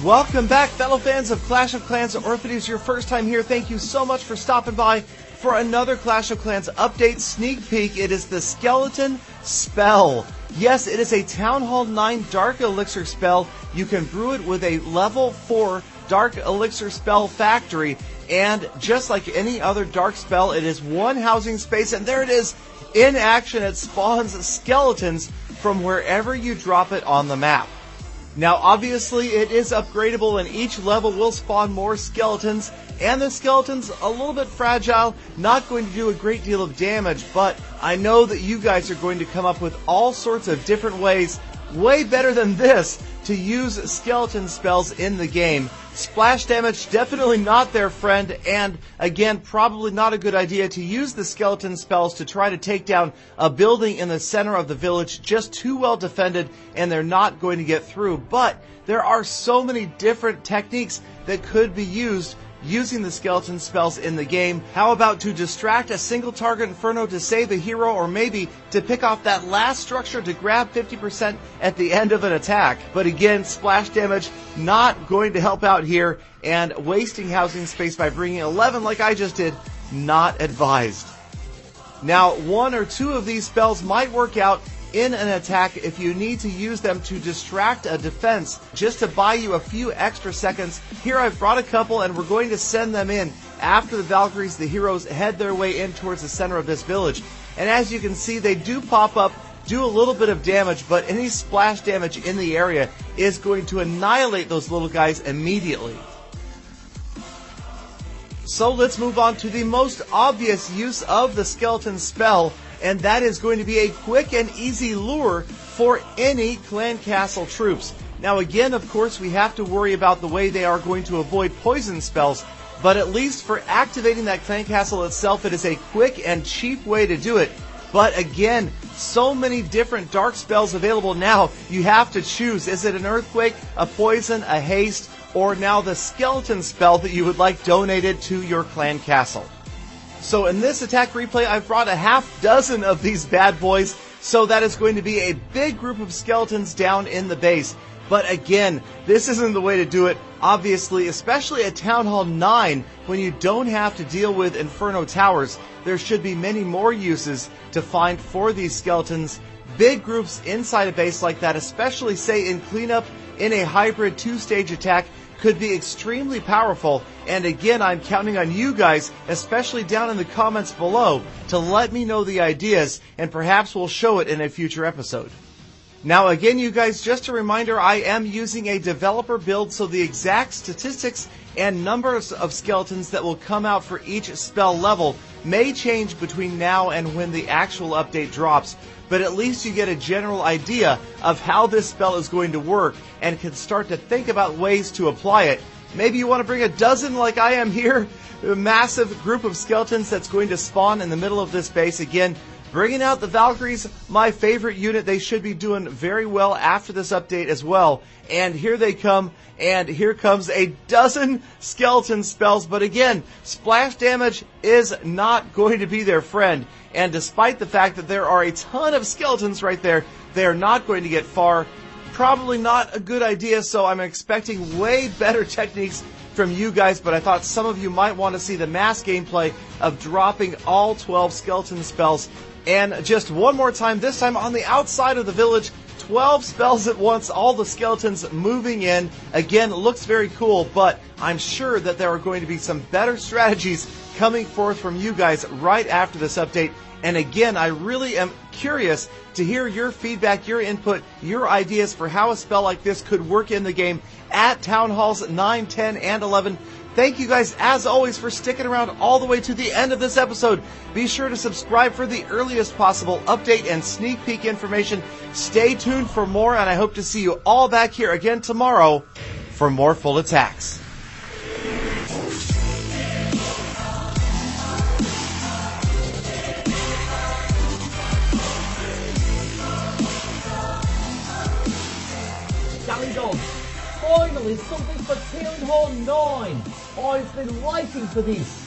Welcome back, fellow fans of Clash of Clans, or if it is your first time here, thank you so much for stopping by for another Clash of Clans update sneak peek. It is the Skeleton Spell. Yes, it is a Town Hall 9 Dark Elixir spell. You can brew it with a level 4 Dark Elixir spell factory, and just like any other dark spell, it is one housing space, and there it is in action. It spawns skeletons from wherever you drop it on the map. Now obviously it is upgradable, and each level will spawn more skeletons, and the skeletons a little bit fragile, not going to do a great deal of damage, but I know that you guys are going to come up with all sorts of different ways, way better than this, to use skeleton spells in the game. Splash damage, definitely not their friend, and again, probably not a good idea to use the skeleton spells to try to take down a building in the center of the village, just too well defended, and they're not going to get through. But there are so many different techniques that could be used using the skeleton spells in the game. How about to distract a single target inferno to save a hero, or maybe to pick off that last structure to grab 50% at the end of an attack? But again, splash damage not going to help out here, and wasting housing space by bringing 11 like I just did, not advised. Now, one or two of these spells might work out in an attack if you need to use them to distract a defense, just to buy you a few extra seconds. Here I've brought a couple, and we're going to send them in after the Valkyries, the heroes, head their way in towards the center of this village. And as you can see, they do pop up, do a little bit of damage, but any splash damage in the area is going to annihilate those little guys immediately. So let's move on to the most obvious use of the skeleton spell, and that is going to be a quick and easy lure for any clan castle troops. Now again, of course, we have to worry about the way they are going to avoid poison spells, but at least for activating that clan castle itself, it is a quick and cheap way to do it. But again, so many different dark spells available now, you have to choose. Is it an earthquake, a poison, a haste, or now the skeleton spell that you would like donated to your clan castle? So in this attack replay, I've brought a half dozen of these bad boys, so that is going to be a big group of skeletons down in the base. But again, this isn't the way to do it, obviously, especially at Town Hall 9, when you don't have to deal with Inferno Towers. There should be many more uses to find for these skeletons. Big groups inside a base like that, especially say in cleanup in a hybrid 2-stage attack, could be extremely powerful. And again, I'm counting on you guys, especially down in the comments below, to let me know the ideas, and perhaps we'll show it in a future episode. Now again, you guys, just a reminder, I am using a developer build, so the exact statistics and numbers of skeletons that will come out for each spell level may change between now and when the actual update drops, but at least you get a general idea of how this spell is going to work and can start to think about ways to apply it. Maybe you want to bring a dozen like I am here, a massive group of skeletons that's going to spawn in the middle of this base. Again, bringing out the Valkyries, my favorite unit. They should be doing very well after this update as well. And here they come, and here comes a dozen skeleton spells. But again, splash damage is not going to be their friend. And despite the fact that there are a ton of skeletons right there, they are not going to get far. Probably not a good idea, so I'm expecting way better techniques from you guys, but I thought some of you might want to see the mass gameplay of dropping all 12 skeleton spells. And just one more time, this time on the outside of the village, 12 spells at once, all the skeletons moving in. Again, looks very cool, but I'm sure that there are going to be some better strategies coming forth from you guys right after this update. And again, I really am curious to hear your feedback, your input, your ideas for how a spell like this could work in the game at Town Halls 9, 10, and 11. Thank you guys, as always, for sticking around all the way to the end of this episode. Be sure to subscribe for the earliest possible update and sneak peek information. Stay tuned for more, and I hope to see you all back here again tomorrow for more full attacks. Galadon, finally something for Town Hall 9. I've been waiting for this.